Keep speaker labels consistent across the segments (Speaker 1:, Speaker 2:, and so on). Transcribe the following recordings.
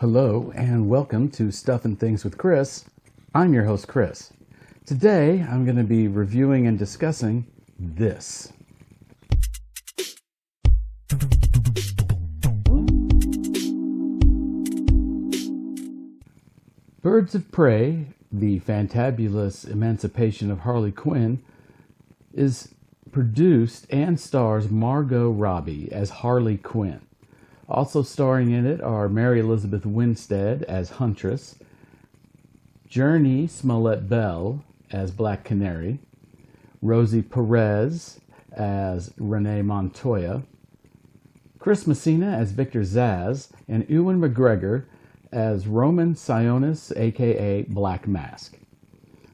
Speaker 1: Hello and welcome to Stuff and Things with Chris. I'm your host Chris. Today I'm going to be reviewing and discussing this. Birds of Prey, the Fantabulous Emancipation of Harley Quinn, is produced and stars Margot Robbie as Harley Quinn. Also starring in it are Mary Elizabeth Winstead as Huntress, Journey Smollett-Bell as Black Canary, Rosie Perez as Renee Montoya, Chris Messina as Victor Zsasz, and Ewan McGregor as Roman Sionis, aka Black Mask.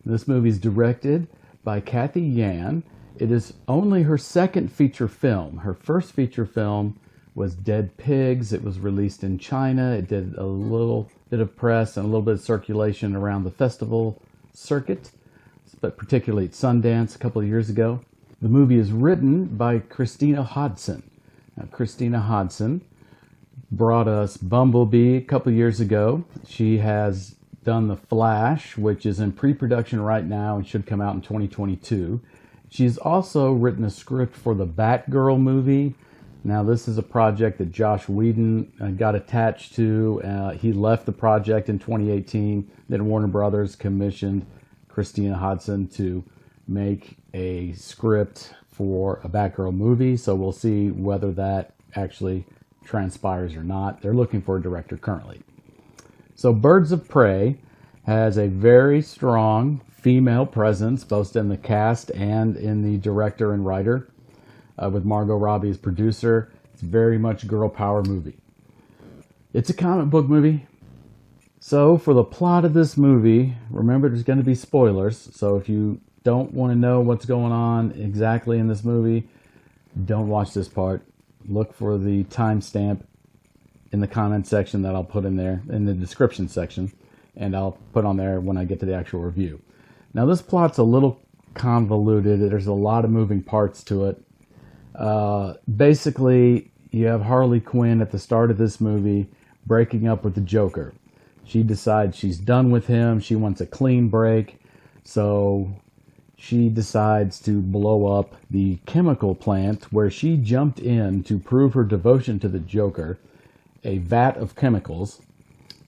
Speaker 1: This movie is directed by Cathy Yan. It is only her second feature film. Her first feature film was Dead Pigs. It was released in China. It did a little bit of press and a little bit of circulation around the festival circuit, but particularly at Sundance a couple of years ago. The movie is written by Christina Hodson. Now, Christina Hodson brought us Bumblebee a couple of years ago. She has done The Flash, which is in pre-production right now and should come out in 2022. She's also written a script for the Batgirl movie. Now, this is a project that Josh Whedon got attached to. He left the project in 2018. Then Warner Brothers commissioned Christina Hodson to make a script for a Batgirl movie. So we'll see whether that actually transpires or not. They're looking for a director currently. So Birds of Prey has a very strong female presence, both in the cast and in the director and writer. With Margot Robbie as producer. It's very much a girl power movie. It's a comic book movie. So for the plot of this movie, remember there's going to be spoilers. So if you don't want to know what's going on exactly in this movie, don't watch this part. Look for the timestamp in the comment section that I'll put in there, in the description section, and I'll put on there when I get to the actual review. Now this plot's a little convoluted. There's a lot of moving parts to it. Basically, you have Harley Quinn at the start of this movie breaking up with the Joker. She decides she's done with him. She wants a clean break. So she decides to blow up the chemical plant where she jumped in to prove her devotion to the Joker, a vat of chemicals,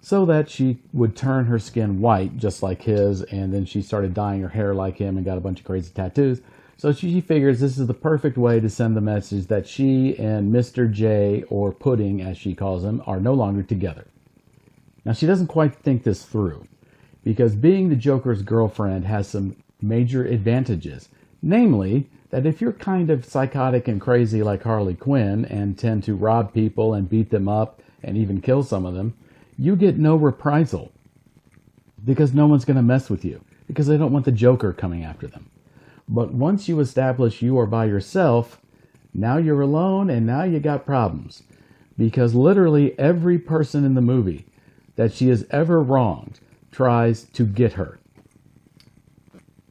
Speaker 1: so that she would turn her skin white just like his. And then she started dyeing her hair like him and got a bunch of crazy tattoos. So she figures this is the perfect way to send the message that she and Mr. J, or Pudding as she calls him, are no longer together. Now she doesn't quite think this through, because being the Joker's girlfriend has some major advantages. Namely, that if you're kind of psychotic and crazy like Harley Quinn and tend to rob people and beat them up and even kill some of them, you get no reprisal. Because no one's going to mess with you, because they don't want the Joker coming after them. But once you establish you are by yourself, now you're alone and now you got problems. Because literally every person in the movie that she has ever wronged tries to get her.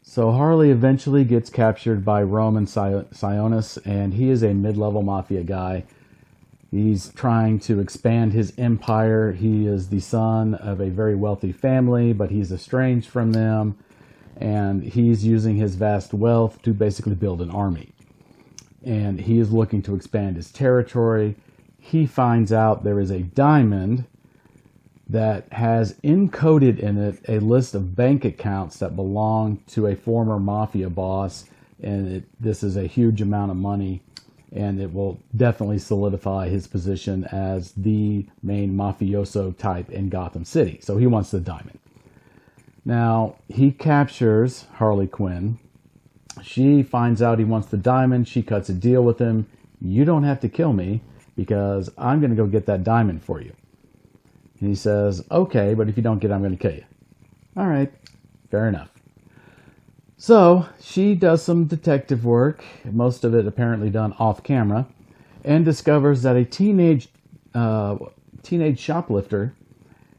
Speaker 1: So Harley eventually gets captured by Roman Sionis, and he is a mid-level mafia guy. He's trying to expand his empire. He is the son of a very wealthy family, but he's estranged from them. And he's using his vast wealth to basically build an army. And he is looking to expand his territory. He finds out there is a diamond that has encoded in it a list of bank accounts that belong to a former mafia boss. And this is a huge amount of money. And it will definitely solidify his position as the main mafioso type in Gotham City. So he wants the diamond. Now, he captures Harley Quinn. She finds out he wants the diamond. She cuts a deal with him. You don't have to kill me because I'm going to go get that diamond for you. And he says, okay, but if you don't get it, I'm going to kill you. All right, fair enough. So she does some detective work, most of it apparently done off camera, and discovers that a teenage shoplifter,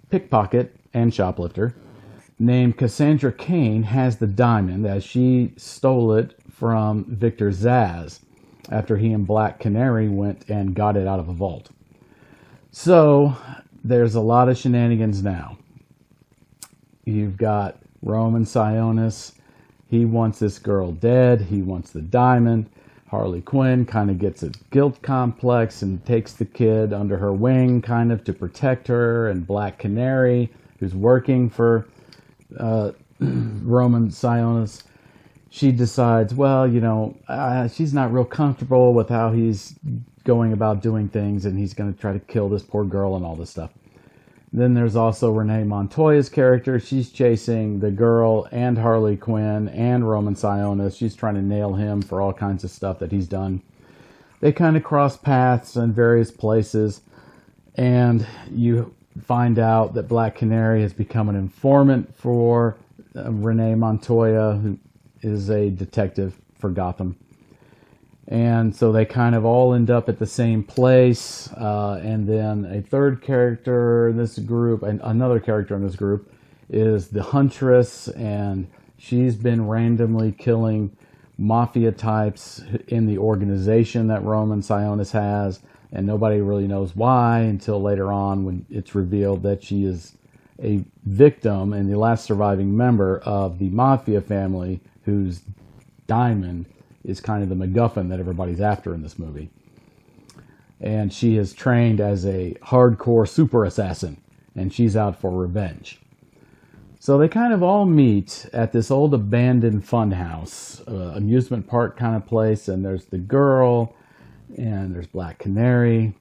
Speaker 1: pickpocket and shoplifter, named Cassandra Cain has the diamond, as she stole it from Victor Zsasz after he and Black Canary went and got it out of a vault. So there's a lot of shenanigans now. You've got Roman Sionis. He wants this girl dead. He wants the diamond. Harley Quinn kind of gets a guilt complex and takes the kid under her wing kind of to protect her. And Black Canary, who's working for Roman Sionis, she decides, well, you know, she's not real comfortable with how he's going about doing things, and he's going to try to kill this poor girl and all this stuff. Then there's also Renee Montoya's character. She's chasing the girl and Harley Quinn and Roman Sionis. She's trying to nail him for all kinds of stuff that he's done. They kind of cross paths in various places, and you find out that Black Canary has become an informant for Renee Montoya, who is a detective for Gotham. And so they kind of all end up at the same place. And then a third character in this group, and another character in this group, is the Huntress. And she's been randomly killing mafia types in the organization that Roman Sionis has. And nobody really knows why until later on when it's revealed that she is a victim and the last surviving member of the mafia family, whose diamond is kind of the MacGuffin that everybody's after in this movie. And she is trained as a hardcore super assassin, and she's out for revenge. So they kind of all meet at this old abandoned funhouse, amusement park kind of place, and there's the girl, and there's Black Canary,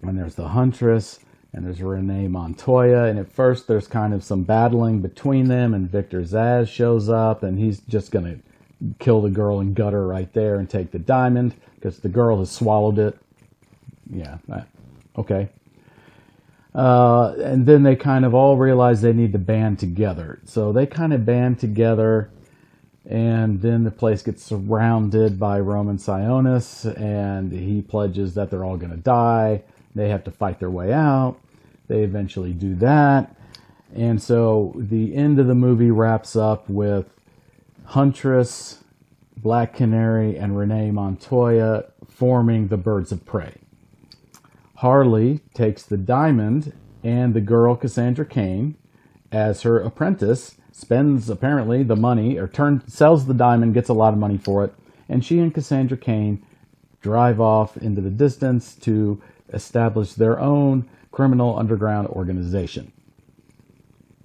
Speaker 1: and there's the Huntress, and there's Renee Montoya. And at first there's kind of some battling between them, and Victor Zsasz shows up, and he's just going to kill the girl and gut her right there and take the diamond because the girl has swallowed it. Yeah, okay. And then they kind of all realize they need to band together. So they kind of band together, and then the place gets surrounded by Roman Sionis, and he pledges that they're all going to die. They have to fight their way out. They eventually do that. And so the end of the movie wraps up with Huntress, Black Canary, and Renee Montoya forming the Birds of Prey. Harley takes the diamond and the girl Cassandra Cain as her apprentice, spends apparently the money, or sells the diamond, gets a lot of money for it, and she and Cassandra Cain drive off into the distance to establish their own criminal underground organization.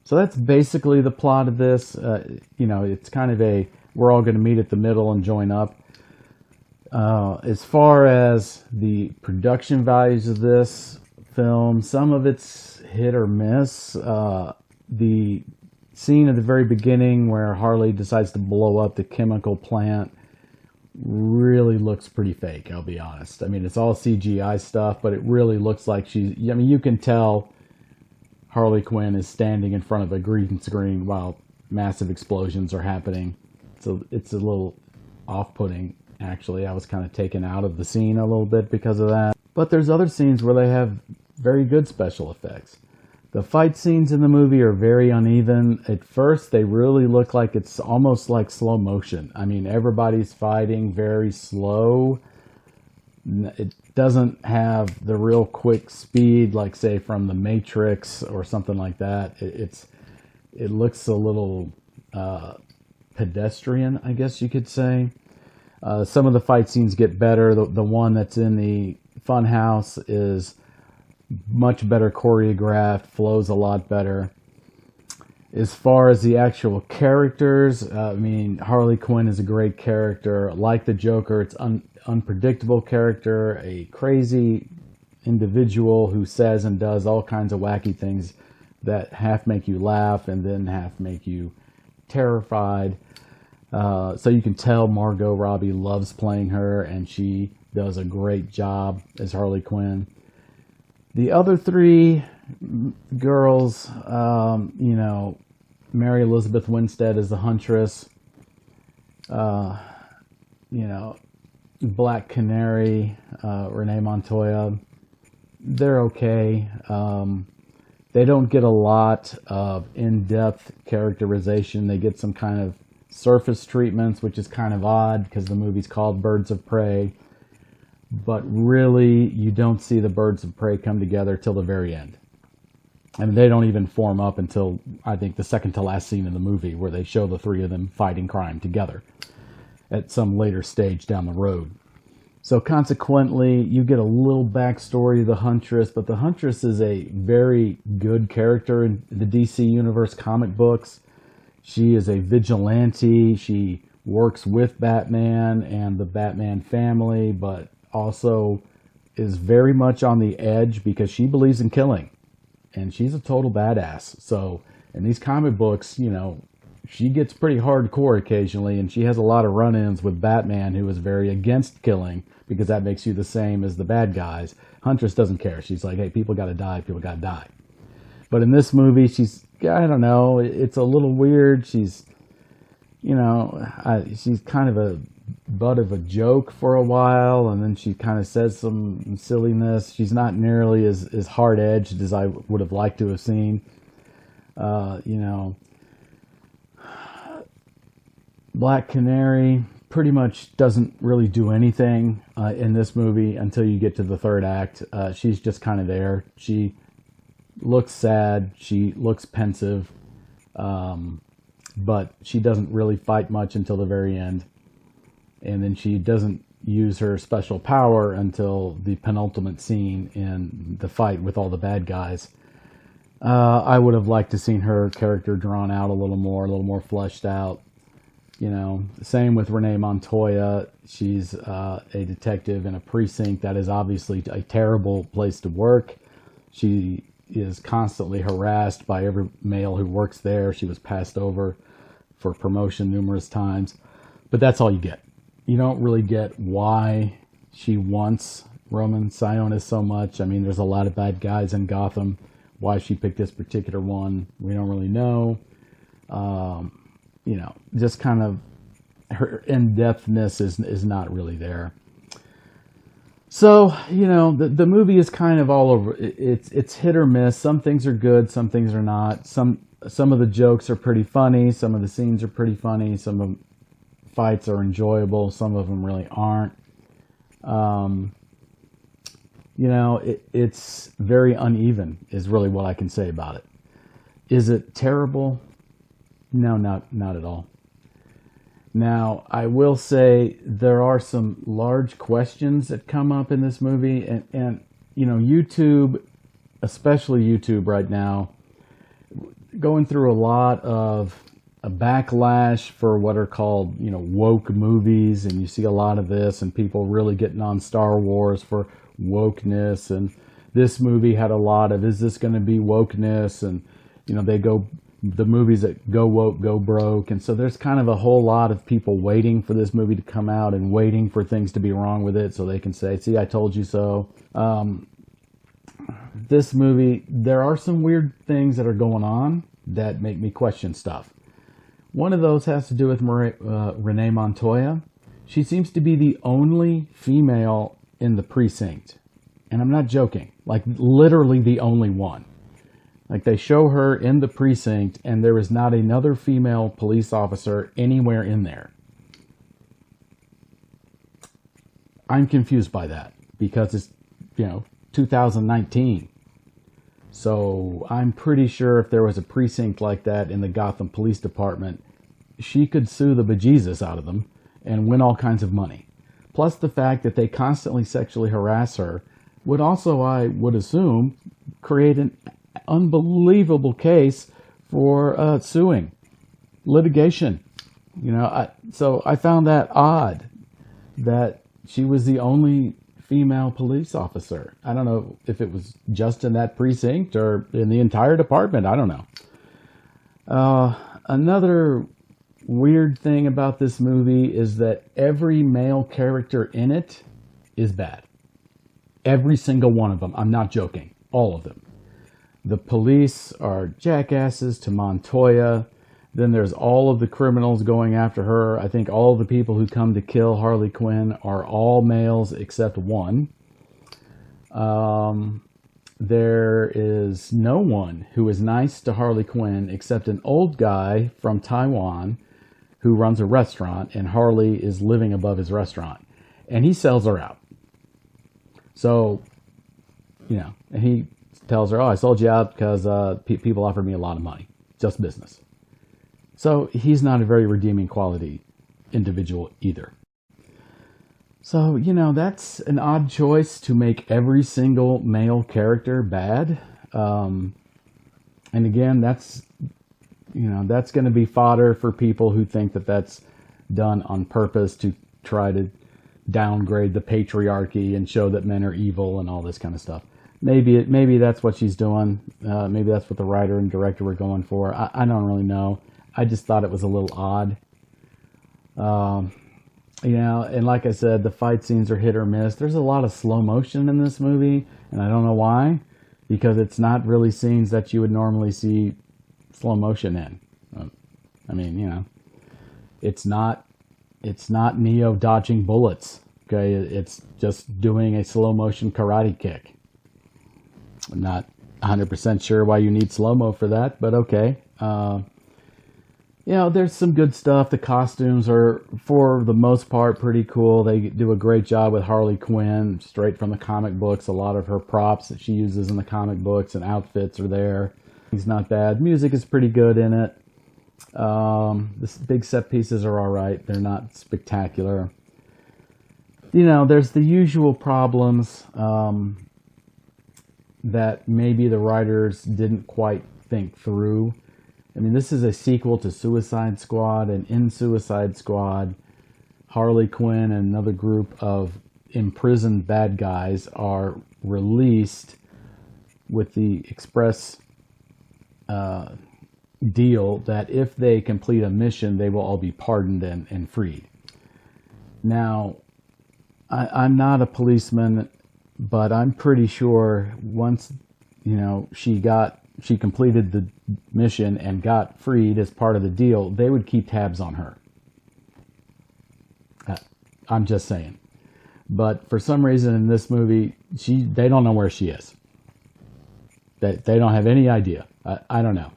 Speaker 1: So that's basically the plot of this. It's kind of we're all going to meet at the middle and join up. As far as the production values of this film, some of it's hit or miss. The scene at the very beginning where Harley decides to blow up the chemical plant really looks pretty fake, I'll be honest. I mean, it's all CGI stuff, but it really looks like you can tell Harley Quinn is standing in front of a green screen while massive explosions are happening. So it's a little off-putting, actually. I was kind of taken out of the scene a little bit because of that. But there's other scenes where they have very good special effects. The fight scenes in the movie are very uneven. At first, they really look like it's almost like slow motion. I mean, everybody's fighting very slow. It doesn't have the real quick speed, like, say, from The Matrix or something like that. It looks a little pedestrian, I guess you could say. Some of the fight scenes get better. The one that's in the funhouse is much better choreographed, flows a lot better. As far as the actual characters, I mean, Harley Quinn is a great character. Like the Joker, it's unpredictable character, a crazy individual who says and does all kinds of wacky things that half make you laugh and then half make you terrified. So you can tell Margot Robbie loves playing her, and she does a great job as Harley Quinn. The other three girls, Mary Elizabeth Winstead is the Huntress, Black Canary, Renee Montoya, they're okay. They don't get a lot of in-depth characterization. They get some kind of surface treatments, which is kind of odd because the movie's called Birds of Prey. But really, you don't see the Birds of Prey come together till the very end. I mean, they don't even form up until, I think, the second to last scene in the movie, where they show the three of them fighting crime together at some later stage down the road. So consequently, you get a little backstory of the Huntress, but the Huntress is a very good character in the DC Universe comic books. She is a vigilante. She works with Batman and the Batman family, but also is very much on the edge because she believes in killing. And she's a total badass. So in these comic books, you know, she gets pretty hardcore occasionally, and she has a lot of run-ins with Batman, who is very against killing, because that makes you the same as the bad guys. Huntress doesn't care. She's like, hey, people got to die. People got to die. But in this movie, she's, I don't know, it's a little weird. She's, you know, she's kind of a butt of a joke for a while, and then she kind of says some silliness. She's not nearly as hard-edged as I would have liked to have seen. You know, Black Canary pretty much doesn't really do anything in this movie until you get to the third act. She's just kind of there. She looks sad. She looks pensive. But she doesn't really fight much until the very end. And then she doesn't use her special power until the penultimate scene in the fight with all the bad guys. I would have liked to seen her character drawn out a little more fleshed out. You know, same with Renee Montoya. She's a detective in a precinct that is obviously a terrible place to work. She is constantly harassed by every male who works there. She was passed over for promotion numerous times. But that's all you get. You don't really get why she wants Roman Sionis so much. I mean, there's a lot of bad guys in Gotham. Why she picked this particular one, we don't really know. You know, just kind of her in-depthness is not really there. So, you know, the movie is kind of all over. It's hit or miss. Some things are good, some things are not. Some of the jokes are pretty funny. Some of the scenes are pretty funny. Some of the fights are enjoyable. Some of them really aren't. You know, it's very uneven is really what I can say about it. Is it terrible? No, not at all. Now, I will say there are some large questions that come up in this movie, and you know, YouTube, especially YouTube right now, going through a lot of a backlash for what are called, you know, woke movies, and you see a lot of this, and people really getting on Star Wars for wokeness, and this movie had a lot of, is this going to be wokeness? And you know, the movies that go woke, go broke. And so there's kind of a whole lot of people waiting for this movie to come out and waiting for things to be wrong with it so they can say, see, I told you so. This movie, there are some weird things that are going on that make me question stuff. One of those has to do with Renee Montoya. She seems to be the only female in the precinct. And I'm not joking. Like, literally the only one. Like, they show her in the precinct, and there is not another female police officer anywhere in there. I'm confused by that, because it's, you know, 2019. So I'm pretty sure if there was a precinct like that in the Gotham Police Department, she could sue the bejesus out of them and win all kinds of money. Plus the fact that they constantly sexually harass her would also, I would assume, create an unbelievable case for suing, litigation. You know, so I found that odd that she was the only female police officer. I don't know if it was just in that precinct or in the entire department. I don't know. Another weird thing about this movie is that every male character in it is bad. Every single one of them. I'm not joking. All of them. The police are jackasses to Montoya. Then there's all of the criminals going after her. I think all of the people who come to kill Harley Quinn are all males except one. There is no one who is nice to Harley Quinn except an old guy from Taiwan who runs a restaurant, and Harley is living above his restaurant. And he sells her out. So, you know, and he tells her, oh, I sold you out because people offered me a lot of money. Just business. So he's not a very redeeming quality individual either. So, you know, that's an odd choice to make every single male character bad. And again, that's going to be fodder for people who think that that's done on purpose to try to downgrade the patriarchy and show that men are evil and all this kind of stuff. Maybe that's what she's doing. Maybe that's what the writer and director were going for. I don't really know. I just thought it was a little odd. You know, and like I said, the fight scenes are hit or miss. There's a lot of slow motion in this movie, and I don't know why, because it's not really scenes that you would normally see slow motion in. I mean, you know, it's not Neo dodging bullets. Okay, it's just doing a slow motion karate kick. I'm not 100% sure why you need slow-mo for that, but okay. You know, there's some good stuff. The costumes are, for the most part, pretty cool. They do a great job with Harley Quinn, straight from the comic books. A lot of her props that she uses in the comic books and outfits are there. It's not bad. Music is pretty good in it. The big set pieces are all right. They're not spectacular. You know, there's the usual problems that maybe the writers didn't quite think through. I mean, this is a sequel to Suicide Squad, and in Suicide Squad, Harley Quinn and another group of imprisoned bad guys are released with the express deal that if they complete a mission, they will all be pardoned and freed. Now, I'm not a policeman, but I'm pretty sure once, you know, she completed the mission and got freed as part of the deal, they would keep tabs on her. I'm just saying. But for some reason in this movie, they don't know where she is. They don't have any idea. I don't know.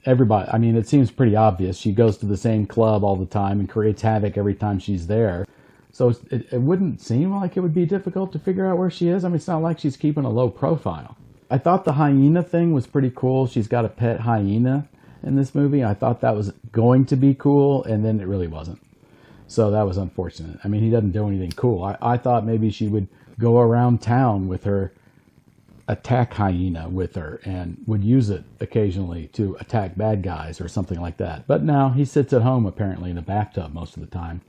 Speaker 1: Everybody, I mean, it seems pretty obvious. She goes to the same club all the time and creates havoc every time she's there. So it wouldn't seem like it would be difficult to figure out where she is. I mean, it's not like she's keeping a low profile. I thought the hyena thing was pretty cool. She's got a pet hyena in this movie. I thought that was going to be cool, and then it really wasn't. So that was unfortunate. I mean, he doesn't do anything cool. I thought maybe she would go around town with her attack hyena with her and would use it occasionally to attack bad guys or something like that. But no, he sits at home apparently in the bathtub most of the time.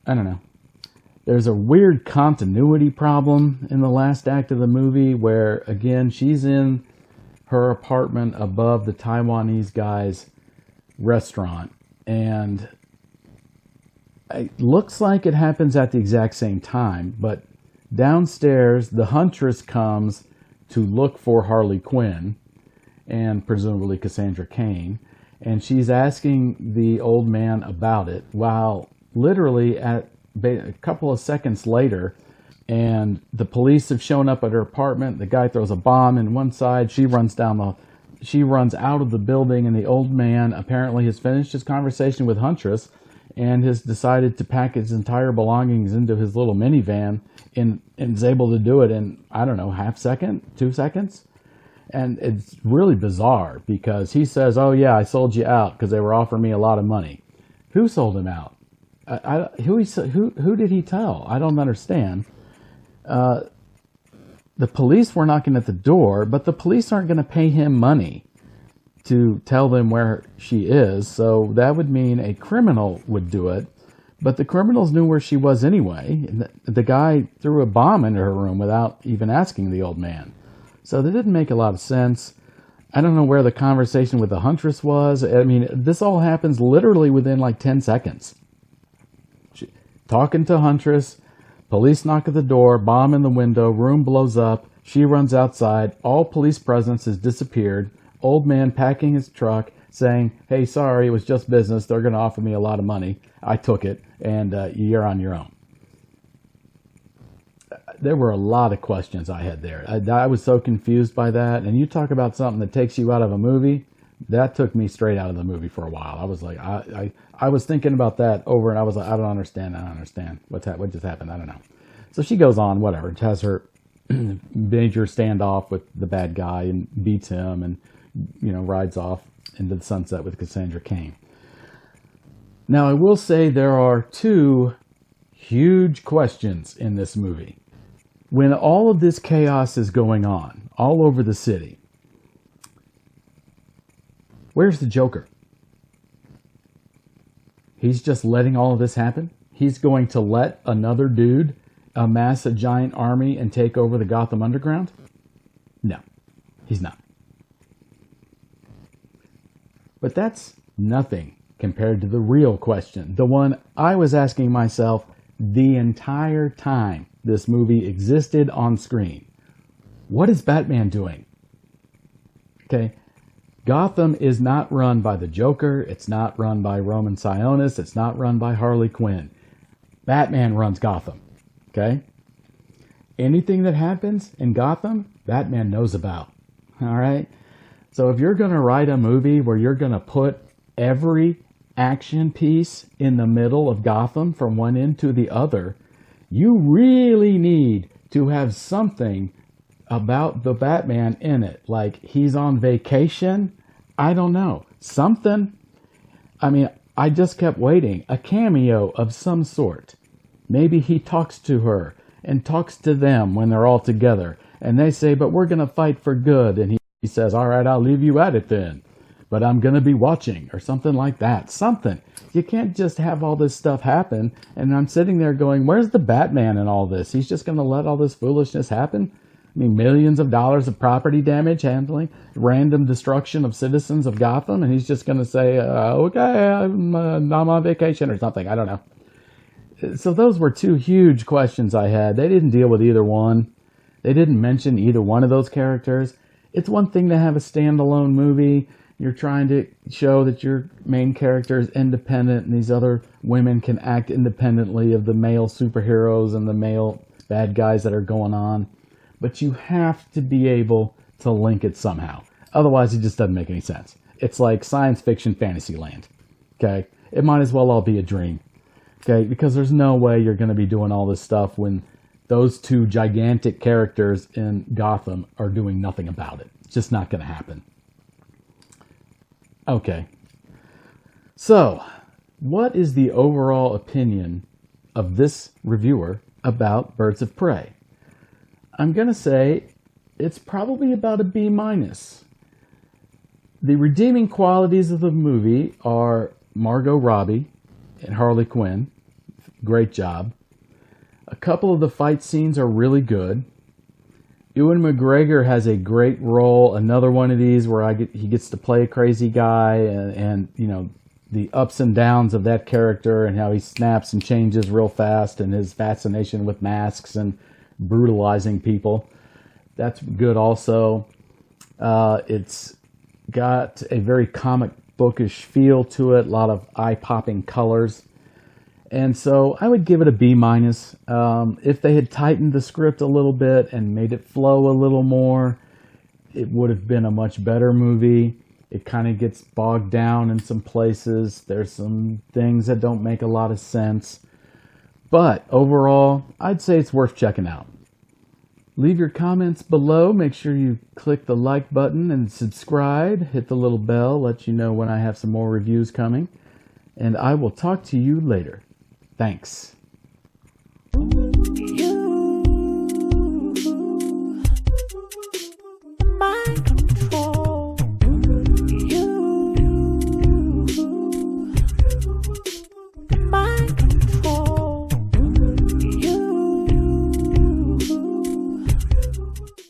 Speaker 1: I don't know. There's a weird continuity problem in the last act of the movie where, again, she's in her apartment above the Taiwanese guy's restaurant, and it looks like it happens at the exact same time, but downstairs, the huntress comes to look for Harley Quinn and presumably Cassandra Cain, and she's asking the old man about it while literally at a couple of seconds later, and the police have shown up at her apartment. The guy throws a bomb in one side. She runs out of the building, and the old man apparently has finished his conversation with Huntress and has decided to pack his entire belongings into his little minivan and is able to do it in, I don't know, half second, 2 seconds. And it's really bizarre because he says, oh yeah, I sold you out because they were offering me a lot of money. Who sold him out? Who did he tell? I don't understand. The police were knocking at the door, but the police aren't going to pay him money to tell them where she is. So that would mean a criminal would do it. But the criminals knew where she was anyway. The guy threw a bomb into her room without even asking the old man. So that didn't make a lot of sense. I don't know where the conversation with the huntress was. I mean, this all happens literally within like 10 seconds. Talking to Huntress, police knock at the door, bomb in the window, room blows up, she runs outside, all police presence has disappeared, old man packing his truck, saying, hey, sorry, it was just business, they're going to offer me a lot of money, I took it, and you're on your own. There were a lot of questions I had there. I was so confused by that, and you talk about something that takes you out of a movie, that took me straight out of the movie for a while. I was like, I was thinking about that over, and I was like, I don't understand. What just happened? I don't know. So she goes on, whatever, has her major standoff with the bad guy and beats him and, rides off into the sunset with Cassandra Cain. Now, I will say there are two huge questions in this movie. When all of this chaos is going on all over the city, where's the Joker? He's just letting all of this happen? He's going to let another dude amass a giant army and take over the Gotham Underground? No, he's not. But that's nothing compared to the real question, the one I was asking myself the entire time this movie existed on screen. What is Batman doing? Okay, Gotham is not run by the Joker. It's not run by Roman Sionis. It's not run by Harley Quinn. Batman runs Gotham. Okay? Anything that happens in Gotham, Batman knows about. All right? So if you're going to write a movie where you're going to put every action piece in the middle of Gotham from one end to the other, you really need to have something about the Batman in it. Like he's on vacation. I don't know. Something. I mean, I just kept waiting. A cameo of some sort. Maybe he talks to her and talks to them when they're all together. And they say, but we're going to fight for good. And he says, all right, I'll leave you at it then. But I'm going to be watching or something like that. Something. You can't just have all this stuff happen. And I'm sitting there going, where's the Batman in all this? He's just going to let all this foolishness happen? I mean, millions of dollars of property damage, handling, random destruction of citizens of Gotham. And he's just going to say, okay, I'm on vacation or something. I don't know. So those were two huge questions I had. They didn't deal with either one. They didn't mention either one of those characters. It's one thing to have a standalone movie. You're trying to show that your main character is independent and these other women can act independently of the male superheroes and the male bad guys that are going on. But you have to be able to link it somehow. Otherwise, it just doesn't make any sense. It's like science fiction fantasy land. Okay? It might as well all be a dream. Okay? Because there's no way you're going to be doing all this stuff when those two gigantic characters in Gotham are doing nothing about it. It's just not going to happen. Okay. So, what is the overall opinion of this reviewer about Birds of Prey? I'm going to say it's probably about a B-. The redeeming qualities of the movie are Margot Robbie and Harley Quinn. Great job. A couple of the fight scenes are really good. Ewan McGregor has a great role. Another one of these where he gets to play a crazy guy and you know, the ups and downs of that character and how he snaps and changes real fast and his fascination with masks and brutalizing people. That's good also. It's got a very comic bookish feel to it, a lot of eye-popping colors. And so I would give it a B-. If they had tightened the script a little bit and made it flow a little more, it would have been a much better movie. It kind of gets bogged down in some places. There's some things that don't make a lot of sense. But overall, I'd say it's worth checking out. Leave your comments below. Make sure you click the like button and subscribe. Hit the little bell, let you know when I have some more reviews coming. And I will talk to you later. Thanks.